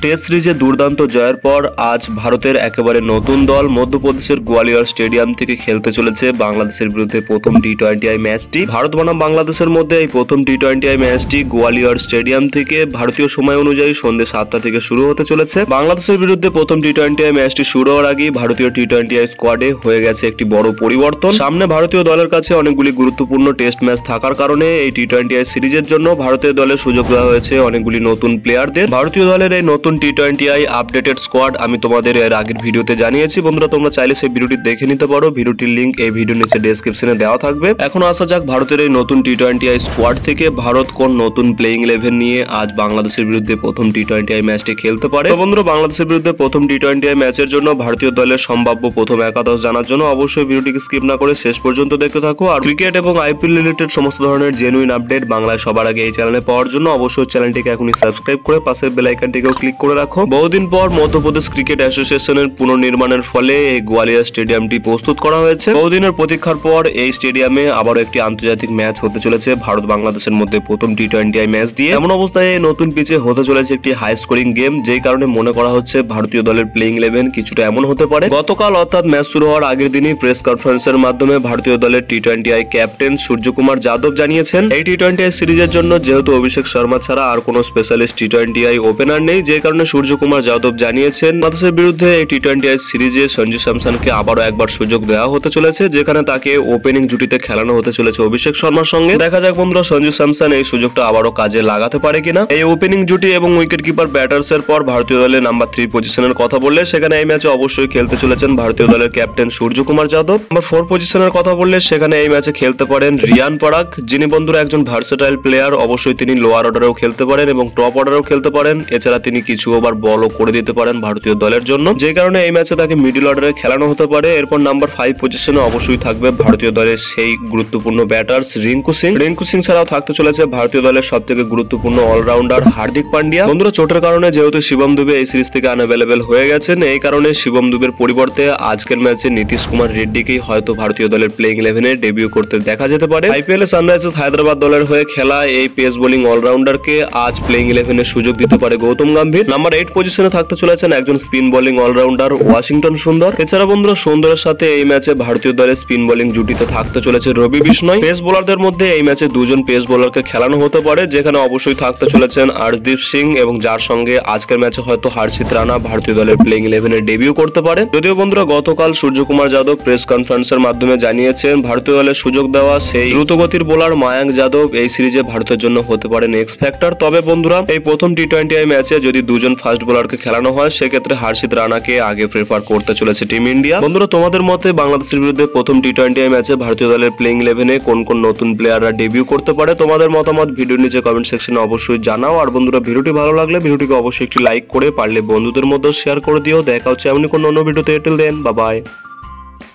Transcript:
Test সিরিজে দুর্দান্ত জয়ের পর আজ ভারতের একেবারে নতুন দল মধ্যপ্রদেশের গোয়ালিয়র স্টেডিয়াম থেকে খেলতে চলেছে বাংলাদেশের বিরুদ্ধে প্রথম টি-20 ম্যাচটি। ভারত বনাম বাংলাদেশের মধ্যে এই প্রথম টি-20 ম্যাচটি গোয়ালিয়র স্টেডিয়াম থেকে ভারতীয় সময় অনুযায়ী সন্ধ্যে 7টা থেকে শুরু হতে চলেছে। বাংলাদেশের বিরুদ্ধে প্রথম টি-20 ম্যাচটি শুরু হওয়ার আগেই ভারতীয় টি-20 স্কোয়াডে হয়ে গেছে একটি বড় পরিবর্তন। সামনে ভারতীয় দলের কাছে অনেকগুলি গুরুত্বপূর্ণ টেস্ট ম্যাচ থাকার কারণে এই টি-20 সিরিজের জন্য ভারতের দলে সুযোগ দেওয়া হয়েছে অনেকগুলি নতুন প্লেয়ারদের। ভারতীয় দলের এই নতুন টি-20 আপডেটেড স্কোয়াড আমি তোমাদের এর আগের ভিডিওতে জানিয়েছি। বন্ধুরা, তোমরা চাইলে সেই ভিডিওটি দেখে নিতে পারো। ভিডিওটির লিংক এই ভিডিওর নিচে ডেসক্রিপশনে দেওয়া থাকবে। এখন আসা যাক ভারতের এই নতুন টি-20 স্কোয়াড থেকে ভারত কোন নতুন প্লেইং 11 নিয়ে আজ বাংলাদেশের বিরুদ্ধে প্রথম টি-20 ম্যাচটি খেলতে পারে। তো বন্ধুরা, বাংলাদেশের বিরুদ্ধে প্রথম টি-20 ম্যাচের জন্য ভারতীয় দলের সম্ভাব্য প্রথম একাদশ জানার জন্য অবশ্যই ভিডিওটিকে স্কিপ না করে শেষ পর্যন্ত দেখতে থাকো। আর ক্রিকেট এবং আইপিএল রিলেটেড সমস্ত ধরনের জেনুইন আপডেট বাংলায় সবার আগে এই চ্যানেলে পাওয়ার জন্য অবশ্যই চ্যানেলটিকে এখনই সাবস্ক্রাইব করে পাশের বেল আইকনটিকেও ক্লিক করে রাখো। বহুদিন পর মধ্যপ্রদেশ ক্রিকেট অ্যাসোসিয়েশনের পুনর্নির্মাণের ফলে এই গোয়ালিয়র স্টেডিয়ামটি প্রস্তুত করা হয়েছে। বহুদিনের প্রতীক্ষার পর এই স্টেডিয়ামে আবারও একটি আন্তর্জাতিক ম্যাচ হতে চলেছে ভারত বাংলাদেশের মধ্যে প্রথম টি-20 ম্যাচ দিয়ে। এমন অবস্থায় নতুন পিচে হতে চলেছে একটি হাই স্কোরিং গেম, যেই কারণে মনে করা হচ্ছে ভারতীয় দলের প্লেইং 11 কিছুটা এমন হতে পারে। গতকাল অর্থাৎ ম্যাচ শুরু হওয়ার আগের দিনই প্রেস কনফারেন্সের মাধ্যমে ভারতীয় দলের টি-20 ক্যাপ্টেন সূর্যকুমার যাদব জানিয়েছেন এই টি-20 সিরিজের জন্য যেহেতু অভিষেক শর্মা ছাড়া আর কোনো স্পেশালিস্ট টি-20 ওপেনার নেই, যে কারণে সূর্যকুমার যাদব জানিয়েছেন বাংলাদেশের বিরুদ্ধে এই টি-20 সিরিজে সঞ্জু স্যামসনকে আবারও একবার সুযোগ দেওয়া হতে চলেছে, যেখানে তাকে ওপেনিং জুটিতে খেলানো হতে চলেছে অভিষেক শর্মার সঙ্গে। দেখা যাক বন্ধুরা, সঞ্জু স্যামসন এই সুযোগটা আবারও কাজে লাগাতে পারে কিনা। এই ওপেনিং জুটি এবং উইকেট কিপার ব্যাটার্স এর পর ভারতীয় দলের নাম্বার 3 পজিশনের কথা বললে সেখানে এই ম্যাচে অবশ্যই খেলতে চলেছেন ভারতীয় দলের ক্যাপ্টেন সূর্যকুমার যাদব। নাম্বার 4 পজিশনের কথা বললে সেখানে এই ম্যাচে খেলতে পারেন রিয়ান পরাগ, যিনি বন্ধুরা একজন ভার্সেটাইল প্লেয়ার। অবশ্যই তিনি লোয়ার অর্ডারেও খেলতে পারেন এবং টপ অর্ডারেও খেলতে পারেন। এছাড়া তিনি কিছু ওভার বলও করে দিতে পারেন ভারতীয় দলের জন্য, যে কারণে এই ম্যাচে তাকে মিডল অর্ডারে খেলানো হতে পারে। এরপর নাম্বার 5 পজিশনে অবশ্যই থাকবে ভারতীয় দলের সেই গুরুত্বপূর্ণ ব্যাটার্স রিঙ্কু সিং। রিঙ্কু সিং ছাড়াও থাকতে চলেছে ভারতীয় দলের সবথেকে গুরুত্বপূর্ণ অলরাউন্ডার হার্দিক পান্ডিয়া। বন্ধুরা, চোটের কারণে যেহেতু শিবম দুবে এই সিরিজ থেকে আনঅ্যাভেলেবল হয়ে গেছেন, এই কারণে শিবম দুবের পরিবর্তে আজকের ম্যাচে নীতিশ কুমার রেড্ডিকেই হয়তো ভারতীয় দলের প্লেইং 11 এ ডেবিউ করতে দেখা যেতে পারে। আইপিএল এ সানরাইজার্স হায়দ্রাবাদ দলের হয়ে খেলা এই পেস বোলিং অলরাউন্ডারকে আজ প্লেইং 11 এর সুযোগ দিতে পারে গৌতম গম্ভীর। নাম্বার 8 পজিশনে থাকতে চলেছেন একজন স্পিন বোলিং অলরাউন্ডার ওয়াশিংটন সুন্দর। এছাড়া বন্ধুরা, সুন্দরের সাথে এই ম্যাচে ভারতীয় দলের স্পিন বোলিং জুটিতে থাকতে চলেছে রবি বিষ্ণয়। পেস বোলারদের মধ্যে এই ম্যাচে দুজন পেস বোলারকে খেলানো হতে পারে, যেখানে অবশ্যই থাকতে চলেছেন আর্শদীপ সিং এবং যার সঙ্গে আজকের ম্যাচে হয়তো হর্ষিত রানা ভারতীয় দলের প্লেইং 11 এ ডেবিউ করতে পারে। যদিও বন্ধুরা, গতকাল সূর্যকুমার যাদব প্রেস কনফারেন্সের মাধ্যমে জানিয়েছেন ভারতীয় দলের সুযোগ দেওয়া সেই দ্রুতগতির বোলার মায়াঙ্ক যাদব এই সিরিজে ভারতের জন্য হতে পারে নেক্সট ফ্যাক্টর। তবে বন্ধুরা, এই প্রথম টি-20 ম্যাচে যদি দুজন ফাস্ট বোলারকে খেলানো হয় সেক্ষেত্রে হর্ষিত রানাকে আগে প্রেফার করতে চলেছে টিম ইন্ডিয়া। বন্ধুরা, তোমাদের মতে বাংলাদেশের বিরুদ্ধে প্রথম টি-20 ম্যাচে ভারতীয় দলের প্লেইং 11 এ কোন কোন নতুন প্লেয়াররা ডেবিউ করতে পারে? তোমাদের মতামত ভিডিওর নিচে কমেন্ট সেকশনে অবশ্যই জানাও। আর বন্ধুরা, ভিডিওটি ভালো লাগলে ভিডিওটিকে অবশ্যই একটি লাইক করে পারলে বন্ধুদের মধ্যে শেয়ার করে দিও। দেখা হচ্ছে এমনি কোনো অন্য ভিডিওতে। Till then, bye by.